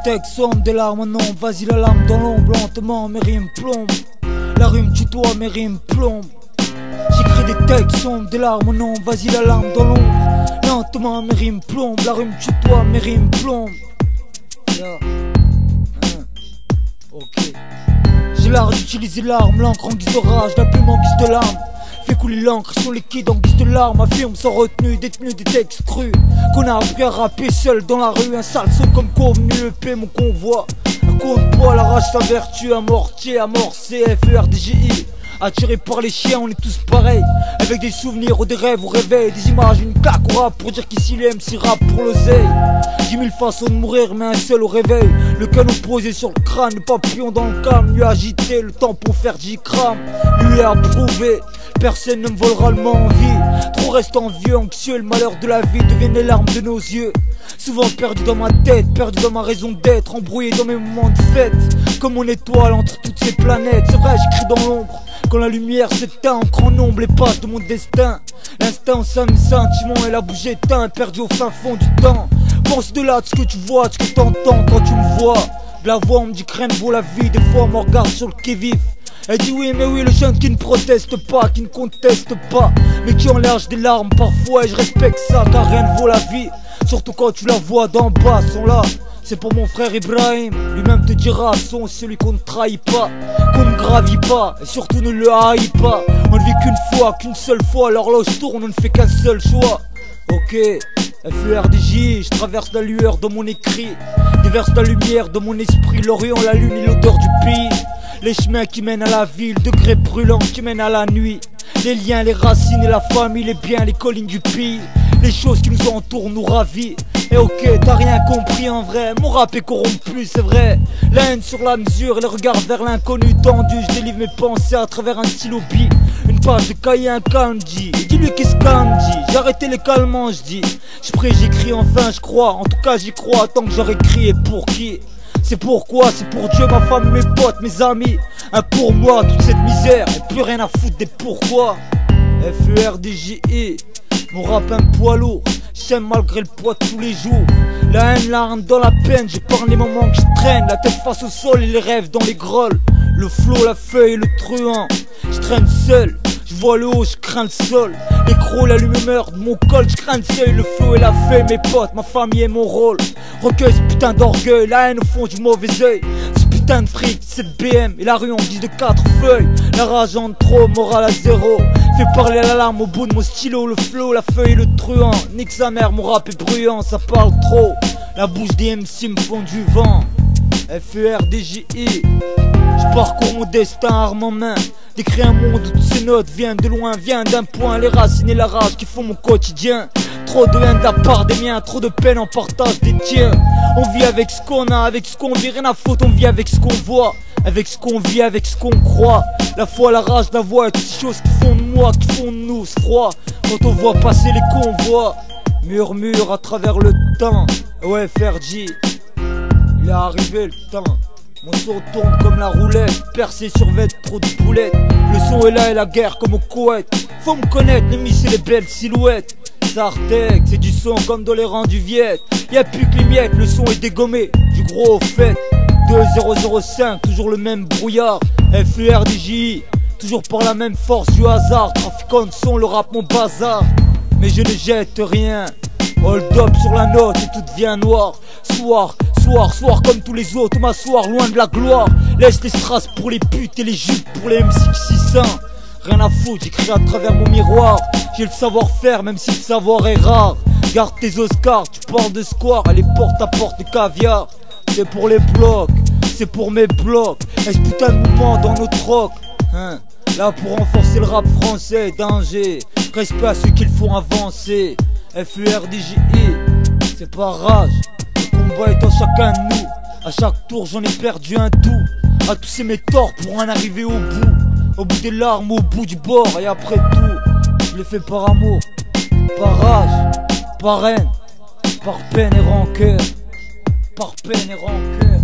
textes sommes des larmes en ombre. Vas-y la lame dans l'ombre, lentement mes rimes plombent. La rime tutoie, mes rimes plombent. J'écris des textes sombres, des larmes en ombre. Vas-y la lame dans l'ombre, lentement mes rimes plombent. La rime tutoie, mes rimes plombent. Yeah. Ok. J'ai l'art d'utiliser l'arme, l'encre en guise de rage, la plume en guise de larme. Fait couler l'encre sur liquide en guise de larmes. Affirme sans retenue, détenu des textes crus. Qu'on a appris à rapper seul dans la rue. Un sale son comme convenu, EP mon convoi. Un contre-poids, la rage sa vertu. Un mortier, amorcé, FERDJI. Attirés par les chiens, on est tous pareils. Avec des souvenirs ou des rêves au réveil. Des images, une claque au rap pour dire qu'ici les MC rap pour l'oseille. 10 000 façons de mourir, mais un seul au réveil. Le canon posé sur le crâne, le papillon dans le calme. Lui agité, le temps pour faire 10 grammes. Lui est approuvé, personne ne me volera le vie. Trop reste envieux, anxieux, le malheur de la vie deviennent les larmes de nos yeux. Souvent perdu dans ma tête, perdu dans ma raison d'être, embrouillé dans mes moments de fête. Comme mon étoile entre toutes ces planètes. C'est vrai, j'écris dans l'ombre. Quand la lumière s'éteint, en grand nombre les pages de mon destin. L'instinct, ça mes sentiments et la bougie éteint, perdu au fin fond du temps. Pense de là de ce que tu vois, de ce que t'entends quand tu me vois. De la voix on me dit que rien ne vaut la vie, des fois on me regarde sur le qui-vif. Elle dit oui mais oui, le jeune qui ne proteste pas, qui ne conteste pas, mais qui en lâche des larmes parfois. Et je respecte ça car rien ne vaut la vie, surtout quand tu la vois d'en bas. Sont là, c'est pour mon frère Ibrahim, lui-même te dira son, celui qu'on ne trahit pas, qu'on ne gravit pas, et surtout ne le haït pas. On ne vit qu'une fois, qu'une seule fois, l'horloge tourne, on ne fait qu'un seul choix. Ok, FERDJ, je traverse la lueur de mon écrit, déverse la lumière de mon esprit, l'Orient, la lune et l'odeur du pays. Les chemins qui mènent à la ville, degrés brûlants qui mènent à la nuit. Les liens, les racines et la famille, les biens, les collines du pays. Les choses qui nous entourent nous ravit. Et ok, t'as rien compris en vrai, mon rap est corrompu, c'est vrai. La haine sur la mesure et le regard vers l'inconnu tendu. Je délivre mes pensées à travers un stylo bi. Une page de cahier, un calme dit. Dis-lui qu'est-ce qu'elle me dit. J'ai arrêté les calmants, je dis. Je prie, j'écris enfin, je crois. En tout cas, j'y crois tant que j'aurais crié pour qui. C'est pourquoi, c'est pour Dieu, ma femme, mes potes, mes amis. Pour moi, toute cette misère, et plus rien à foutre des pourquoi. FERDJI, mon rap un poids lourd. J'aime malgré le poids de tous les jours. La haine, la rame dans la peine, j'épargne les moments que je traîne. La tête face au sol et les rêves dans les grolles. Le flot, la feuille et le truand. Je traîne seul, je vois le haut, je crains le sol. L'écrou, la lumière de mon col, je crains le seuil. Le flot et la feuille, mes potes, ma famille et mon rôle. Recueille ce putain d'orgueil, la haine au fond du mauvais œil. Ce putain de fric, cette BM et la rue en guise de 4 feuilles. La rage en trop, morale à zéro. Fais parler la larme au bout de mon stylo. Le flot, la feuille, le truand. Nique sa mère, mon rap est bruyant, ça parle trop. La bouche des MC me font du vent. FERDJI, je parcours mon destin arme en main. D'écrire un monde où toutes ces notes viennent de loin, viennent d'un point. Les racines et la rage qui font mon quotidien. Trop de haine de la part des miens, trop de peine en partage des tiens. On vit avec ce qu'on a, avec ce qu'on vit, rien à foutre, on vit avec ce qu'on voit. Avec ce qu'on vit, avec ce qu'on croit. La foi, la rage, la voix et toutes ces choses qui font de moi, qui font de nous ce froid. Quand on voit passer les convois, murmure à travers le temps. Ouais, FERDJ, il est arrivé le temps. Mon son tourne comme la roulette, percé sur vête, trop de boulettes. Le son est là et la guerre comme au Koweït. Faut me connaître, les miss et les belles silhouettes. Sartec, c'est du son comme dans les rangs du Viet. Y'a plus que les miettes, le son est dégommé, du gros au fait. 2005, toujours le même brouillard. FERDJ, toujours par la même force du hasard. Trafiquant de son, le rap mon bazar. Mais je ne jette rien. Hold up sur la note et tout devient noir. Soir, soir, soir comme tous les autres, m'asseoir loin de la gloire. Laisse les strass pour les putes et les jupes pour les MC600. Rien à foutre, j'écris à travers mon miroir. J'ai le savoir-faire même si le savoir est rare. Garde tes Oscars, tu parles de square. Allez porte à porte de caviar. C'est pour les blocs, c'est pour mes blocs. Et ce putain de mouvement dans nos trocs, hein. Là pour renforcer le rap français, danger. Respect à ceux qui le font avancer. FERDJI, c'est pas rage. Le combat est en chacun de nous. À chaque tour j'en ai perdu un tout. À tous ces mes torts pour en arriver au bout. Au bout des larmes, au bout du bord. Et après tout, je l'ai fait par amour, par rage, par haine, par peine et rancœur. Par peine et rancœur.